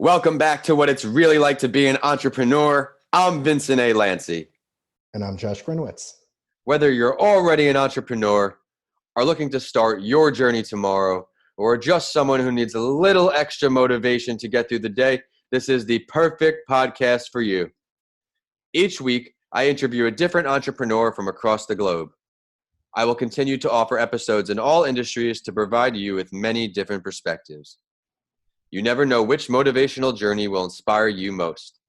Welcome back to What It's Really Like to Be an Entrepreneur. I'm Vincent A. Lanci. And I'm Josh Gryniewicz. Whether you're already an entrepreneur, are looking to start your journey tomorrow, or are just someone who needs a little extra motivation to get through the day, this is the perfect podcast for you. Each week, I interview a different entrepreneur from across the globe. I will continue to offer episodes in all industries to provide you with many different perspectives. You never know which motivational journey will inspire you most.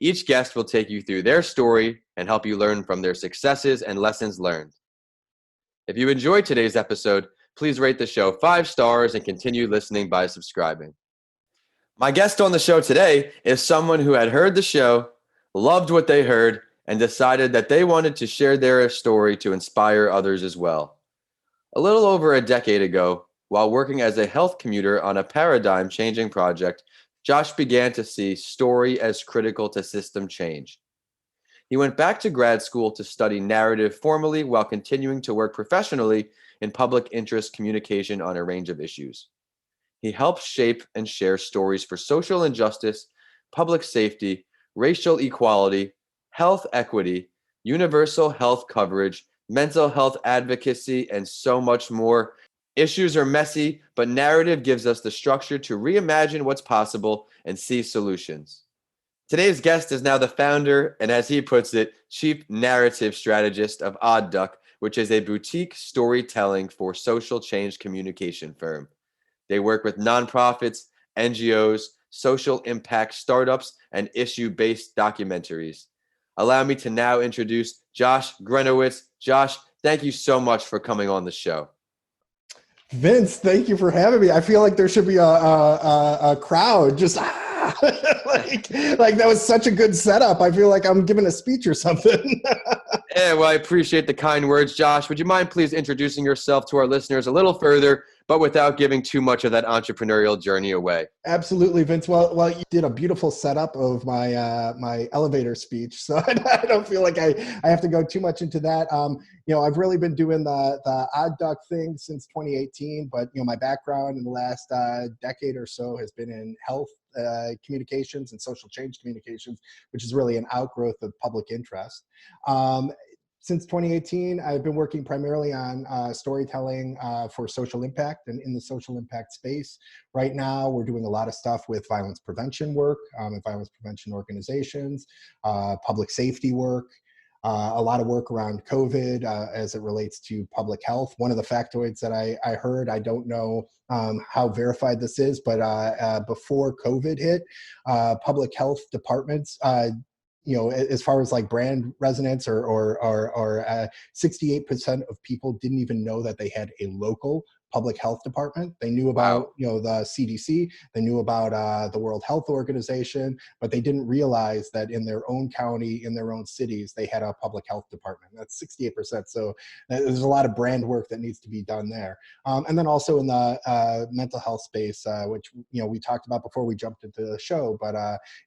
Each guest will take you through their story and help you learn from their successes and lessons learned. If you enjoyed today's episode, please rate the show 5 stars and continue listening by subscribing. My guest on the show today is someone who had heard the show, loved what they heard, and decided that they wanted to share their story to inspire others as well. A little over a decade ago, while working as a health commuter on a paradigm-changing project, Josh began to see story as critical to system change. He went back to grad school to study narrative formally while continuing to work professionally in public interest communication on a range of issues. He helps shape and share stories for social injustice, public safety, racial equality, health equity, universal health coverage, mental health advocacy, and so much more. Issues are messy, but narrative gives us the structure to reimagine what's possible and see solutions. Today's guest is now the founder and, as he puts it, chief narrative strategist of Odd Duck, which is a boutique storytelling for social change communication firm. They work with nonprofits, NGOs, social impact startups, and issue-based documentaries. Allow me to now introduce Josh Gryniewicz. Josh, thank you so much for coming on the show. Vince, thank you for having me. I feel like there should be a crowd just like that was such a good setup. I feel like I'm giving a speech or something. Yeah, well, I appreciate the kind words, Josh. Would you mind please introducing yourself to our listeners a little further, but without giving too much of that entrepreneurial journey away? Absolutely, Vince. Well, you did a beautiful setup of my my elevator speech, so I don't feel like I have to go too much into that. I've really been doing the Odd Duck thing since 2018, but my background in the last decade or so has been in health communications and social change communications, which is really an outgrowth of public interest. Since 2018, I've been working primarily on storytelling for social impact and in the social impact space. Right now, we're doing a lot of stuff with violence prevention work and violence prevention organizations, public safety work, a lot of work around COVID as it relates to public health. One of the factoids that I heard, I don't know how verified this is, but before COVID hit, public health departments as far as like brand resonance or 68% of people didn't even know that they had a local public health department. They knew about, the CDC, they knew about the World Health Organization, but they didn't realize that in their own county, in their own cities, they had a public health department. That's 68%. So there's a lot of brand work that needs to be done there. And then also in the mental health space, which, we talked about before we jumped into the show, but,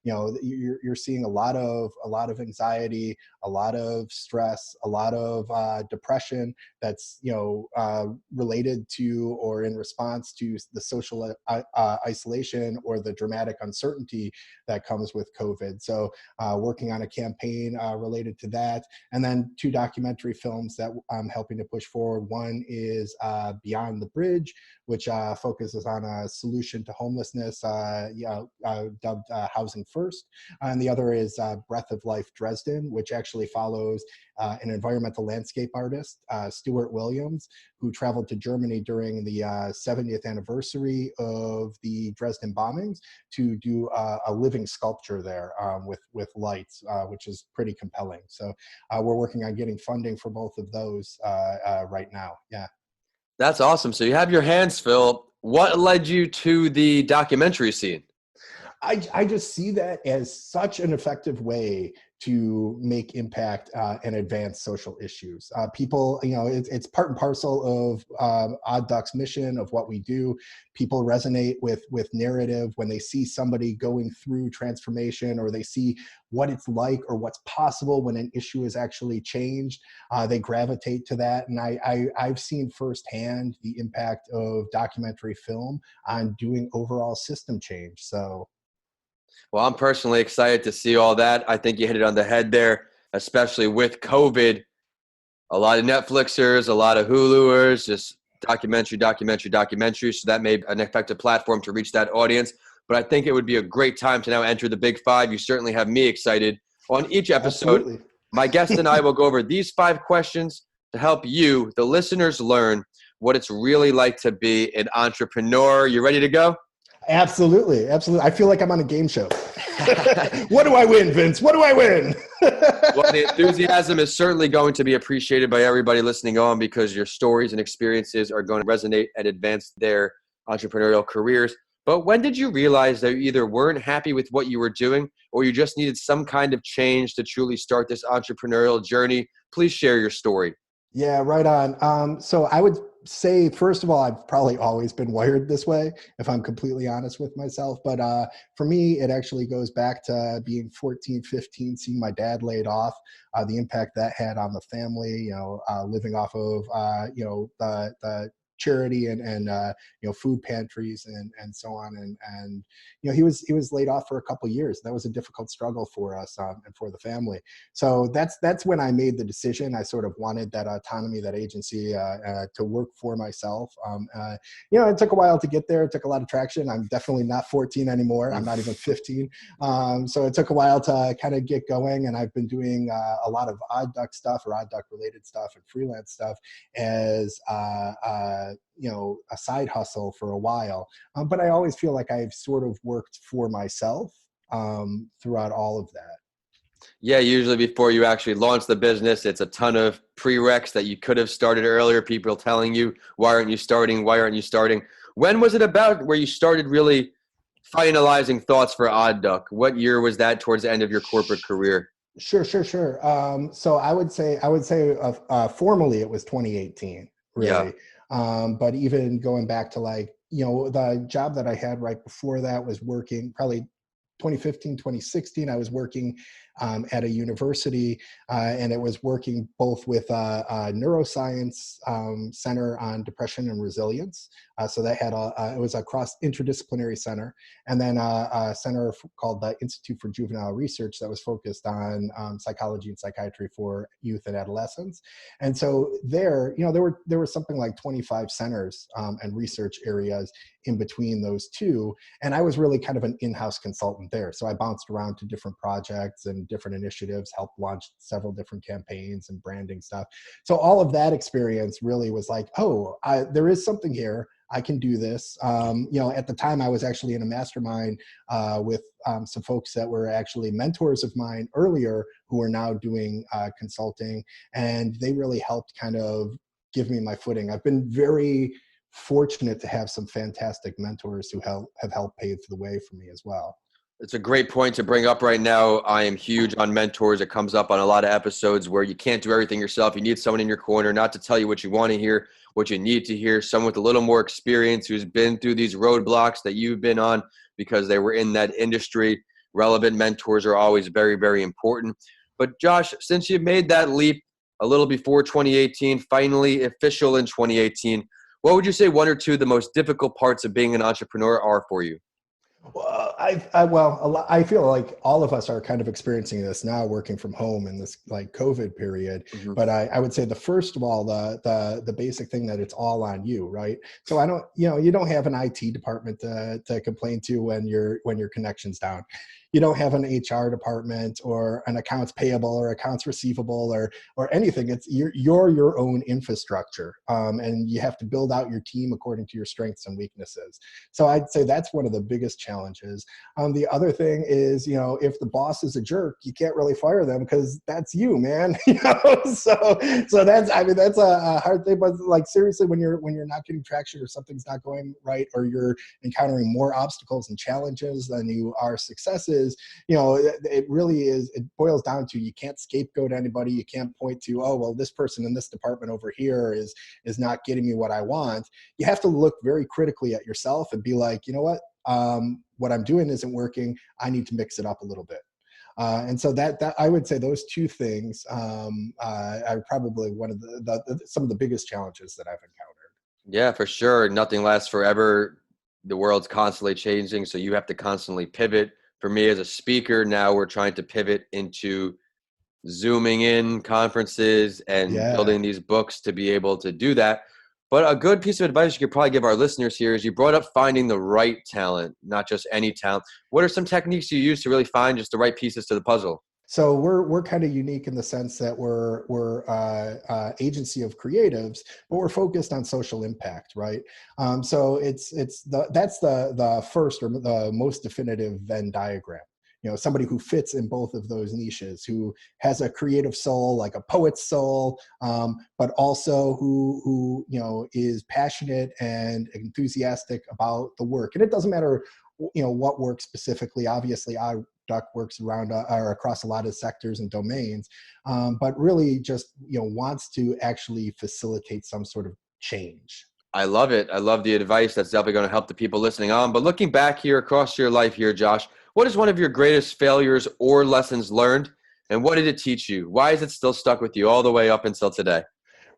you're seeing a lot of anxiety, a lot of stress, a lot of depression that's, related to or in response to the social isolation or the dramatic uncertainty that comes with COVID. So working on a campaign related to that. And then 2 documentary films that I'm helping to push forward. One is Beyond the Bridge, which focuses on a solution to homelessness dubbed Housing First. And the other is Breath of Life Dresden, which actually follows an environmental landscape artist, Stuart Williams, who traveled to Germany during the 70th anniversary of the Dresden bombings to do a living sculpture there with lights, which is pretty compelling. So we're working on getting funding for both of those right now. Yeah. That's awesome. So you have your hands full. What led you to the documentary scene? I just see that as such an effective way to make impact and advance social issues. People, it's part and parcel of Odd Duck's mission of what we do. People resonate with narrative when they see somebody going through transformation, or they see what it's like or what's possible when an issue is actually changed. They gravitate to that. And I've seen firsthand the impact of documentary film on doing overall system change. So Well, I'm personally excited to see all that. I think you hit it on the head there, especially with COVID. A lot of Netflixers, a lot of Huluers, just documentary. So that may be an effective platform to reach that audience. But I think it would be a great time to now enter the Big Five. You certainly have me excited. On each episode, Absolutely. my guest and I will go over these 5 questions to help you, the listeners, learn what it's really like to be an entrepreneur. You ready to go? Absolutely. I feel like I'm on a game show. What do I win, Vince? What do I win? Well, the enthusiasm is certainly going to be appreciated by everybody listening on, because your stories and experiences are going to resonate and advance their entrepreneurial careers. But when did you realize that you either weren't happy with what you were doing, or you just needed some kind of change to truly start this entrepreneurial journey? Please share your story. Yeah, right on. So I would say, first of all, I've probably always been wired this way, if I'm completely honest with myself. But for me, it actually goes back to being 14, 15, seeing my dad laid off, the impact that had on the family, living off of, the charity and food pantries and so on. And he was laid off for a couple of years. That was a difficult struggle for us and for the family. So that's when I made the decision. I sort of wanted that autonomy, that agency to work for myself. It took a while to get there. It took a lot of traction. I'm definitely not 14 anymore. I'm not even 15. So it took a while to kind of get going. And I've been doing a lot of odd duck stuff or odd duck related stuff and freelance stuff as a side hustle for a while. But I always feel like I've sort of worked for myself throughout all of that. Yeah, usually before you actually launch the business, it's a ton of prereqs that you could have started earlier. People telling you, why aren't you starting? Why aren't you starting? When was it about where you started really finalizing thoughts for Odd Duck? What year was that towards the end of your corporate career? Sure. So I would say formally it was 2018, Yeah. really. But even going back to the job that I had right before that was working probably 2015, 2016, I was working at a university, and it was working both with a neuroscience center on depression and resilience. So that had it was a cross interdisciplinary center, and then a center called the Institute for Juvenile Research that was focused on psychology and psychiatry for youth and adolescents. And so there were something like 25 centers and research areas in between those two. And I was really kind of an in-house consultant there. So I bounced around to different projects and different initiatives, helped launch several different campaigns and branding stuff. So all of that experience really was like, there is something here. I can do this. At the time I was actually in a mastermind with some folks that were actually mentors of mine earlier who are now doing consulting. And they really helped kind of give me my footing. I've been very fortunate to have some fantastic mentors who have helped pave the way for me as well. It's a great point to bring up right now. I am huge on mentors. It comes up on a lot of episodes where you can't do everything yourself. You need someone in your corner, not to tell you what you want to hear, what you need to hear, someone with a little more experience who's been through these roadblocks that you've been on because they were in that industry. Relevant mentors are always very, very important. But Josh, since you made that leap a little before 2018, finally official in 2018, what would you say one or two of the most difficult parts of being an entrepreneur are for you? Well, I feel like all of us are kind of experiencing this now, working from home in this COVID period. Mm-hmm. But I would say first of all, the basic thing that it's all on you, right? So you don't have an IT department to complain to when your connection's down. You don't have an HR department or an accounts payable or accounts receivable or anything. It's you're your own infrastructure, and you have to build out your team according to your strengths and weaknesses. So I'd say that's one of the biggest challenges. The other thing is, if the boss is a jerk, you can't really fire them because that's you, man. So that's a hard thing. But seriously, when you're not getting traction or something's not going right, or you're encountering more obstacles and challenges than you are successes, it really is, it boils down to, you can't scapegoat anybody. You can't point to, this person in this department over here is not getting me what I want. You have to look very critically at yourself and be like, you know what I'm doing isn't working. I need to mix it up a little bit. And so that I would say those two things are probably one of some of the biggest challenges that I've encountered. Yeah, for sure. Nothing lasts forever. The world's constantly changing, so you have to constantly pivot, For me as a speaker, now we're trying to pivot into Zooming in conferences and Yeah. building these books to be able to do that. But a good piece of advice you could probably give our listeners here is you brought up finding the right talent, not just any talent. What are some techniques you use to really find just the right pieces to the puzzle? So we're kind of unique in the sense that we're agency of creatives, but we're focused on social impact, right? So that's the first or the most definitive Venn diagram. You know, somebody who fits in both of those niches, who has a creative soul, like a poet's soul, but also who you know is passionate and enthusiastic about the work. And it doesn't matter, you know, what work specifically. Obviously, Duck works around or across a lot of sectors and domains, but really just, you know, wants to actually facilitate some sort of change. I love it. I love the advice. That's definitely going to help the people listening on. But looking back here across your life here, Josh, what is one of your greatest failures or lessons learned? And what did it teach you? Why is it still stuck with you all the way up until today?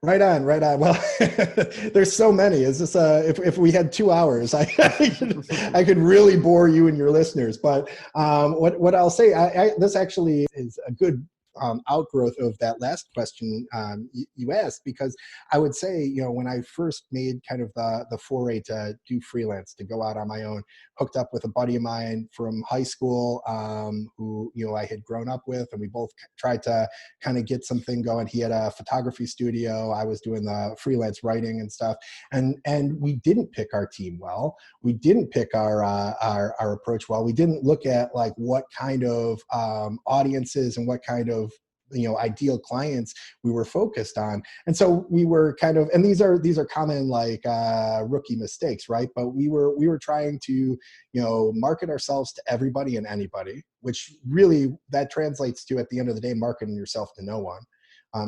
Right on, right on. Well, there's so many. Is this if we had 2 hours, I could really bore you and your listeners. But what I'll say, this actually is a good outgrowth of that last question you asked, because I would say, you know, when I first made kind of the foray to do freelance, to go out on my own, hooked up with a buddy of mine from high school who, you know, I had grown up with, and we both tried to kind of get something going. He had a photography studio. I was doing the freelance writing and stuff, and we didn't pick our team well. We didn't pick our approach well. We didn't look at like what kind of audiences and what kind of, you know, ideal clients we were focused on. And so we were kind of, and these are common like rookie mistakes, right? But we were trying to, you know, market ourselves to everybody and anybody, which really that translates to, at the end of the day, marketing yourself to no one.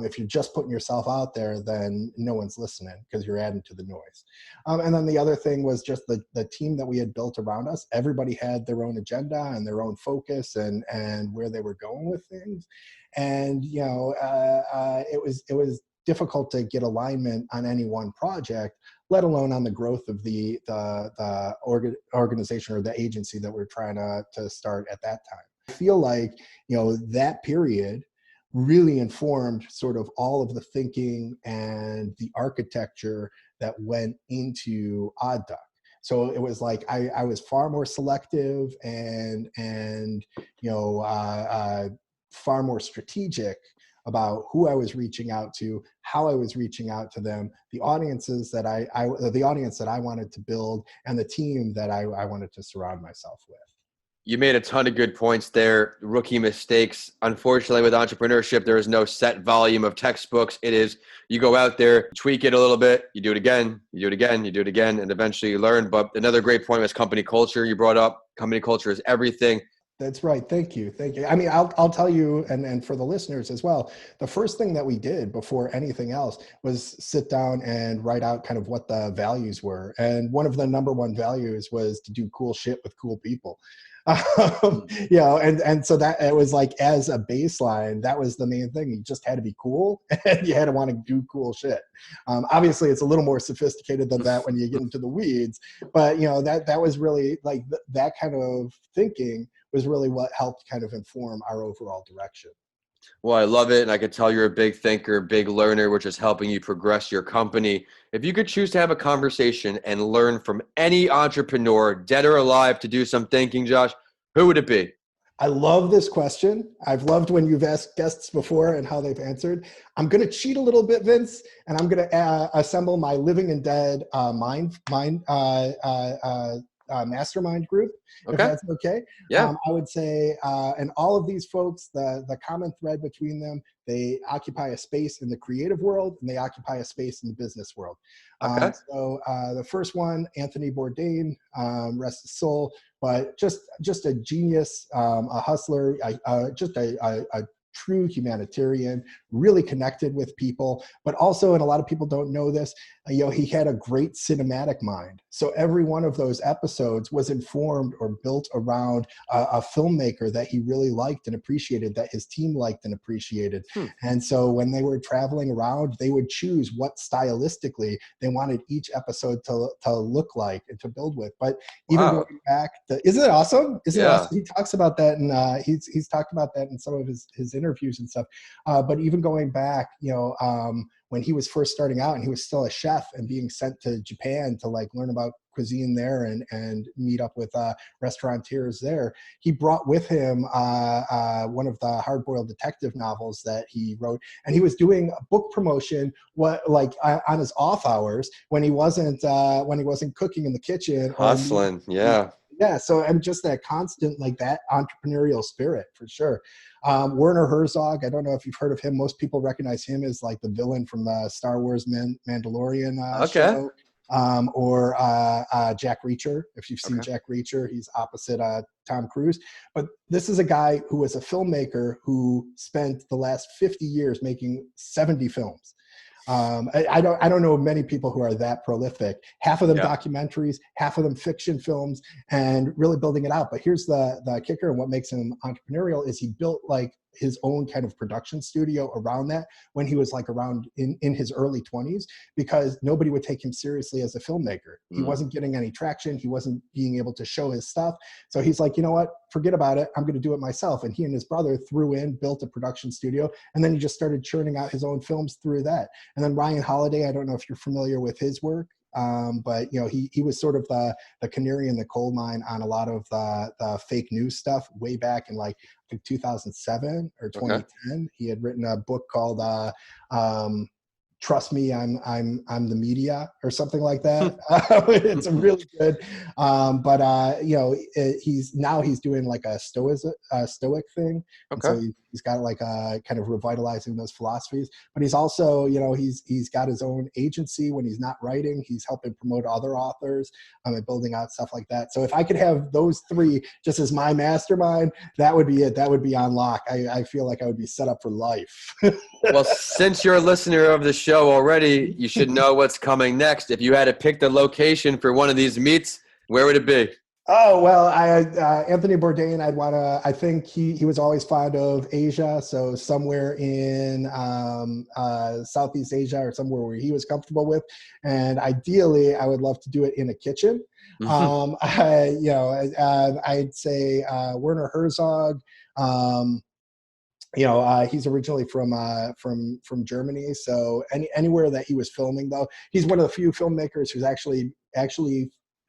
If you're just putting yourself out there, then no one's listening because you're adding to the noise. And then the other thing was just the team that we had built around us. Everybody had their own agenda and their own focus and where they were going with things. And, you know, it was difficult to get alignment on any one project, let alone on the growth of the organization or the agency that we're trying to start at that time. I feel like, you know, that period really informed sort of all of the thinking and the architecture that went into Odd Duck. So it was like I was far more selective and you know far more strategic about who I was reaching out to, how I was reaching out to them, the audiences that the audience that I wanted to build, and the team that I wanted to surround myself with. You made a ton of good points there. Rookie mistakes. Unfortunately, with entrepreneurship, there is no set volume of textbooks. It is, you go out there, tweak it a little bit, you do it again, you do it again, you do it again, and eventually you learn. But another great point was company culture you brought up. Company culture is everything. That's right. Thank you. Thank you. I mean, I'll tell you, and for the listeners as well, the first thing that we did before anything else was sit down and write out kind of what the values were. And one of the number one values was to do cool shit with cool people. You know, and so that it was like, as a baseline, that was the main thing. You just had to be cool and you had to want to do cool shit. Obviously it's a little more sophisticated than that when you get into the weeds, but you know, that was really like that kind of thinking was really what helped kind of inform our overall direction. Well, I love it. And I could tell you're a big thinker, big learner, which is helping you progress your company. If you could choose to have a conversation and learn from any entrepreneur, dead or alive, to do some thinking, Josh, who would it be? I love this question. I've loved when you've asked guests before and how they've answered. I'm going to cheat a little bit, Vince, and I'm going to assemble my living and dead mastermind group, Okay. if that's okay. Yeah. I would say, and all of these folks, the common thread between them, they occupy a space in the creative world and they occupy a space in the business world. Okay. So the first one, Anthony Bourdain, rest his soul, but just a genius, a hustler, just a true humanitarian, really connected with people, but also, and a lot of people don't know this, he had a great cinematic mind. So every one of those episodes was informed or built around a filmmaker that he really liked and appreciated, that his team liked and appreciated. And so when they were traveling around, they would choose what stylistically they wanted each episode to look like and to build with. But even going back to, isn't it awesome? Isn't it awesome? He talks about that, and he's talked about that in some of his interviews and stuff. But even going back, when he was first starting out and he was still a chef and being sent to Japan to like learn about cuisine there and meet up with restaurateurs there, he brought with him one of the hard-boiled detective novels that he wrote, and he was doing a book promotion on his off hours when he wasn't cooking in the kitchen, hustling. So I'm just that constant, like that entrepreneurial spirit for sure. Werner Herzog, I don't know if you've heard of him. Most people recognize him as like the villain from the Star Wars Mandalorian show. Or Jack Reacher. If you've seen Jack Reacher, he's opposite Tom Cruise. But this is a guy who was a filmmaker who spent the last 50 years making 70 films. I don't know many people who are that prolific. Half of them documentaries, half of them fiction films, and really building it out. But here's the kicker, and what makes him entrepreneurial is he built like his own kind of production studio around that when he was like around in his early 20s, because nobody would take him seriously as a filmmaker. He wasn't getting any traction. He wasn't being able to show his stuff. So he's like, you know what, forget about it. I'm going to do it myself. And he and his brother built a production studio, and then he just started churning out his own films through that. And then Ryan Holiday, I don't know if you're familiar with his work. But he was sort of the canary in the coal mine on a lot of the fake news stuff way back in like I think 2007 or 2010. He had written a book called Trust Me, I'm the Media or something like that. It's a really good, he's doing like a stoic thing. And so he's got like a kind of revitalizing those philosophies, but he's also, he's got his own agency when he's not writing. He's helping promote other authors and building out stuff like that. So if I could have those three just as my mastermind, that would be it. That would be on lock. I feel like I would be set up for life. Well, since you're a listener of the show already, you should know what's coming next. If you had to pick the location for one of these meets, where would it be? Oh, well, Anthony Bourdain, I think he was always fond of Asia. So somewhere in Southeast Asia or somewhere where he was comfortable with. And ideally, I would love to do it in a kitchen. I'd say Werner Herzog. He's originally from Germany. So anywhere that he was filming, though, he's one of the few filmmakers who's actually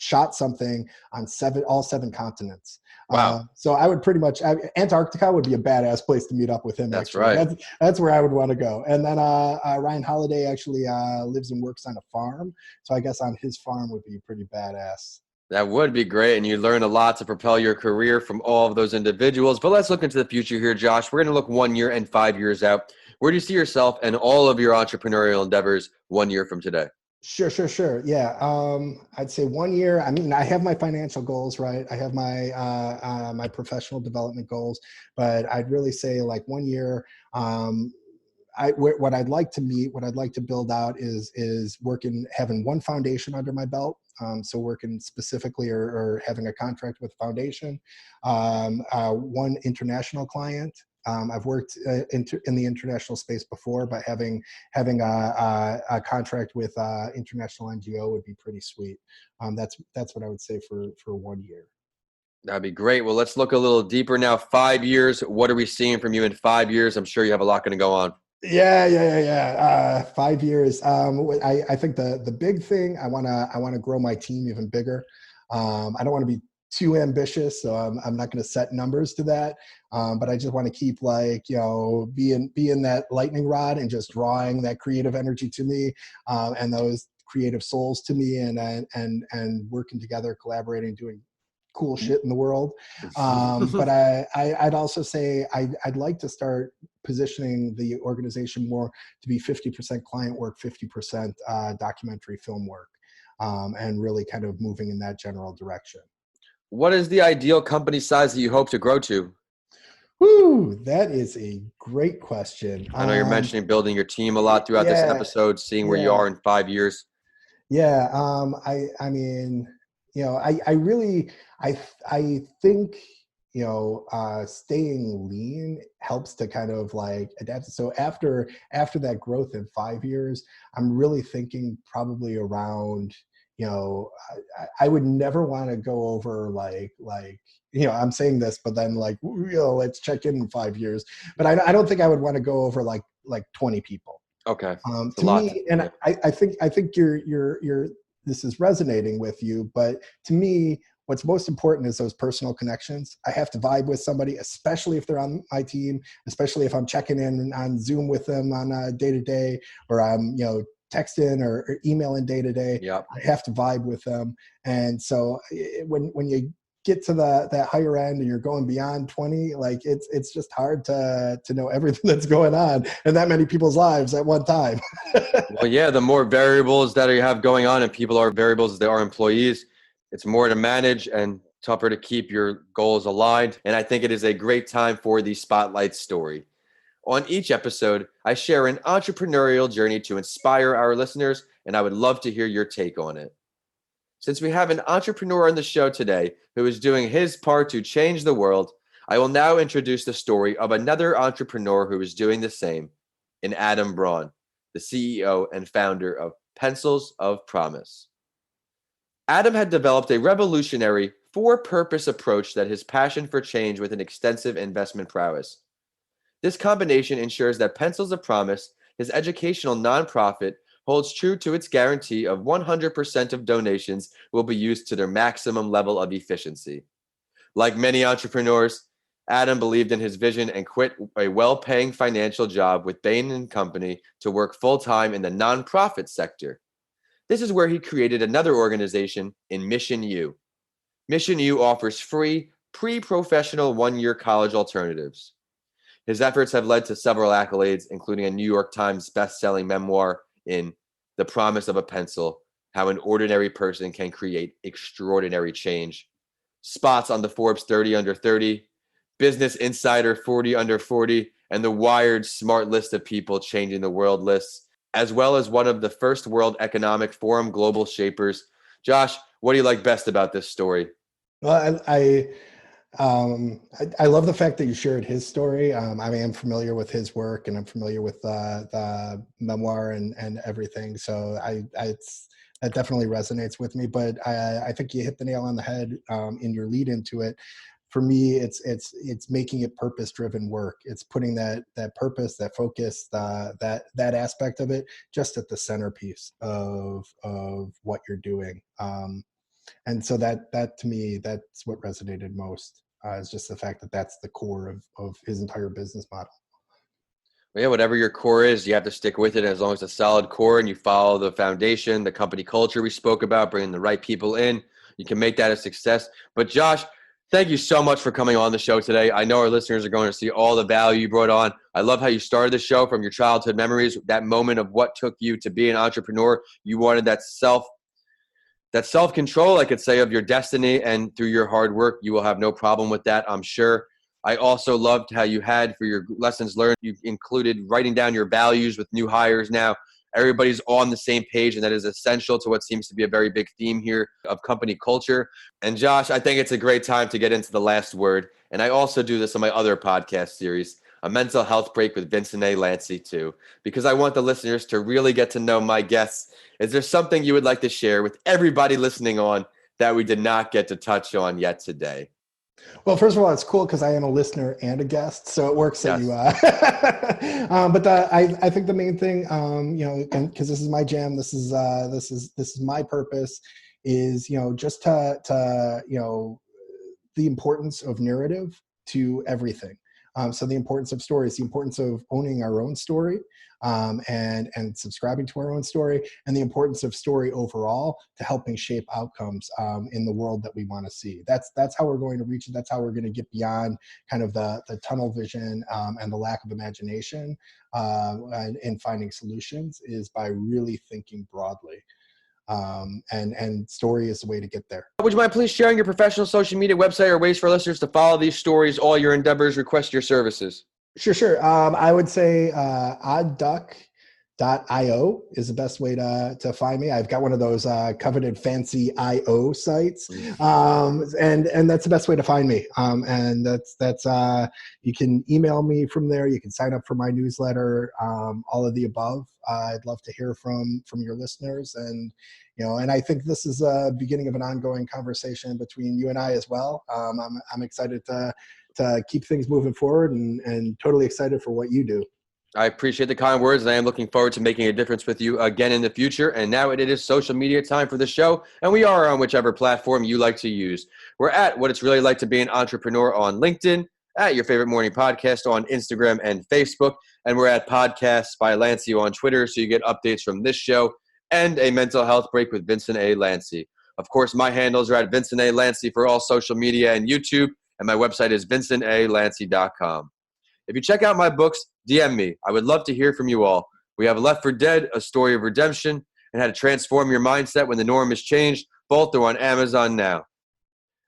shot something on all seven continents. Wow. So I would pretty much, Antarctica would be a badass place to meet up with him. That's actually. right. That's where I would want to go. And then Ryan Holiday actually lives and works on a farm. So I guess on his farm would be pretty badass. That would be great, and you learn a lot to propel your career from all of those individuals. But let's look into the future here, Josh. We're going to look 1 year and 5 years out. Where do you see yourself and all of your entrepreneurial endeavors 1 year from today? Sure. Yeah. I'd say 1 year. I mean, I have my financial goals, right? I have my my professional development goals, but I'd really say like 1 year. What I'd like to build out is having one foundation under my belt. So working specifically or having a contract with foundation, one international client. I've worked in the international space before, but having a contract with international NGO would be pretty sweet. That's what I would say for 1 year. That'd be great. Well, let's look a little deeper now. 5 years. What are we seeing from you in 5 years? I'm sure you have a lot going to go on. Yeah. 5 years. I think the big thing, I want to grow my team even bigger. I don't want to be too ambitious, so I'm not going to set numbers to that. But I just want to keep being that lightning rod and just drawing that creative energy to me, and those creative souls to me, and working together, collaborating, doing cool shit in the world. But I'd also say I'd like to start positioning the organization more to be 50% client work, 50% documentary film work, and really kind of moving in that general direction. What is the ideal company size that you hope to grow to? Whew, that is a great question. I know you're mentioning building your team a lot throughout this Yeah, episode, seeing where you yeah. are in 5 years. Yeah, I mean, I really, I think, staying lean helps to kind of like adapt. So after that growth in 5 years, I'm really thinking probably around, I would never want to go over I'm saying this, but then like, let's check in 5 years. But I don't think I would want to go over like 20 people. Okay. It's a To lot. me, and Yeah. I think you're this is resonating with you, but to me, what's most important is those personal connections. I have to vibe with somebody, especially if they're on my team, especially if I'm checking in on Zoom with them on a day to day, or I'm texting or emailing day to day. Yep. I have to vibe with them, and so when you get to that higher end and you're going beyond 20, like it's just hard to know everything that's going on in that many people's lives at one time. Well, yeah, the more variables that you have going on and people are variables as they are employees, it's more to manage and tougher to keep your goals aligned. And I think it is a great time for the Spotlight story. On each episode, I share an entrepreneurial journey to inspire our listeners, and I would love to hear your take on it. Since we have an entrepreneur on the show today who is doing his part to change the world, I will now introduce the story of another entrepreneur who is doing the same, in Adam Braun, the CEO and founder of Pencils of Promise. Adam had developed a revolutionary for-purpose approach that his passion for change with an extensive investment prowess. This combination ensures that Pencils of Promise, his educational nonprofit, holds true to its guarantee of 100% of donations will be used to their maximum level of efficiency. Like many entrepreneurs, Adam believed in his vision and quit a well-paying financial job with Bain and Company to work full-time in the nonprofit sector. This is where he created another organization in Mission U. Mission U offers free, pre-professional one-year college alternatives. His efforts have led to several accolades, including a New York Times best-selling memoir in The Promise of a Pencil, How an Ordinary Person Can Create Extraordinary Change, spots on the Forbes 30 Under 30, Business Insider 40 Under 40, and the Wired Smart List of People Changing the World lists, as well as one of the first World Economic Forum global shapers. Josh, what do you like best about this story? Well, I love the fact that you shared his story. I mean, I'm familiar with his work and I'm familiar with the memoir and everything. So that definitely resonates with me. But I think you hit the nail on the head in your lead into it. For me, it's making it purpose-driven work. It's putting that purpose, that focus, that aspect of it just at the centerpiece of what you're doing. And so that to me, that's what resonated most, is just the fact that that's the core of his entire business model. Well, yeah, whatever your core is, you have to stick with it as long as it's a solid core and you follow the foundation, the company culture we spoke about, bringing the right people in. You can make that a success. But Josh, thank you so much for coming on the show today. I know our listeners are going to see all the value you brought on. I love how you started the show from your childhood memories, that moment of what took you to be an entrepreneur. You wanted that self-control, I could say, of your destiny, and through your hard work, you will have no problem with that, I'm sure. I also loved how you had, for your lessons learned, you included writing down your values with new hires now. Everybody's on the same page, and that is essential to what seems to be a very big theme here of company culture. And Josh, I think it's a great time to get into the last word. And I also do this on my other podcast series, A Mental Health Break with Vincent A. Lanci, too, because I want the listeners to really get to know my guests. Is there something you would like to share with everybody listening on that we did not get to touch on yet today? Well, first of all, it's cool because I am a listener and a guest, so it works that Yes. you. But I think the main thing, and because this is my jam, this is my purpose, is just to the importance of narrative to everything. So the importance of stories, the importance of owning our own story, and subscribing to our own story, and the importance of story overall to helping shape outcomes in the world that we want to see. That's how we're going to reach it. That's how we're going to get beyond kind of the tunnel vision and the lack of imagination in finding solutions, is by really thinking broadly. And story is the way to get there. Would you mind please sharing your professional social media website or ways for listeners to follow these stories, all your endeavors, request your services? Sure. I would say oddduck.io is the best way to find me. I've got one of those coveted fancy IO sites, and that's the best way to find me. And that's you can email me from there. You can sign up for my newsletter. All of the above. I'd love to hear from your listeners, and and I think this is a beginning of an ongoing conversation between you and I as well. I'm excited to keep things moving forward, and totally excited for what you do. I appreciate the kind words, and I am looking forward to making a difference with you again in the future. And now it is social media time for the show, and we are on whichever platform you like to use. We're at What It's Really Like to Be an Entrepreneur on LinkedIn, at Your Favorite Morning Podcast on Instagram and Facebook, and we're at Podcasts by Lanci on Twitter, so you get updates from this show and a mental health break with Vincent A. Lanci. Of course, my handles are at Vincent A. Lanci for all social media and YouTube, and my website is vincentalanci.com. If you check out my books, DM me. I would love to hear from you all. We have Left for Dead, A Story of Redemption, and How to Transform Your Mindset When the Norm is Changed. Both are on Amazon now.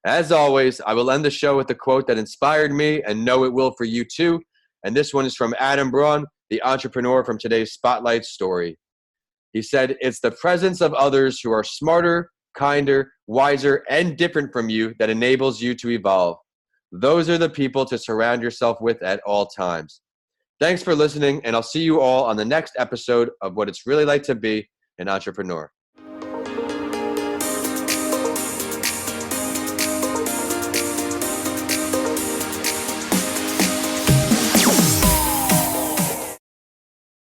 As always, I will end the show with a quote that inspired me and know it will for you too. And this one is from Adam Braun, the entrepreneur from today's Spotlight story. He said, "It's the presence of others who are smarter, kinder, wiser, and different from you that enables you to evolve. Those are the people to surround yourself with at all times." Thanks for listening, and I'll see you all on the next episode of What It's Really Like to Be an Entrepreneur.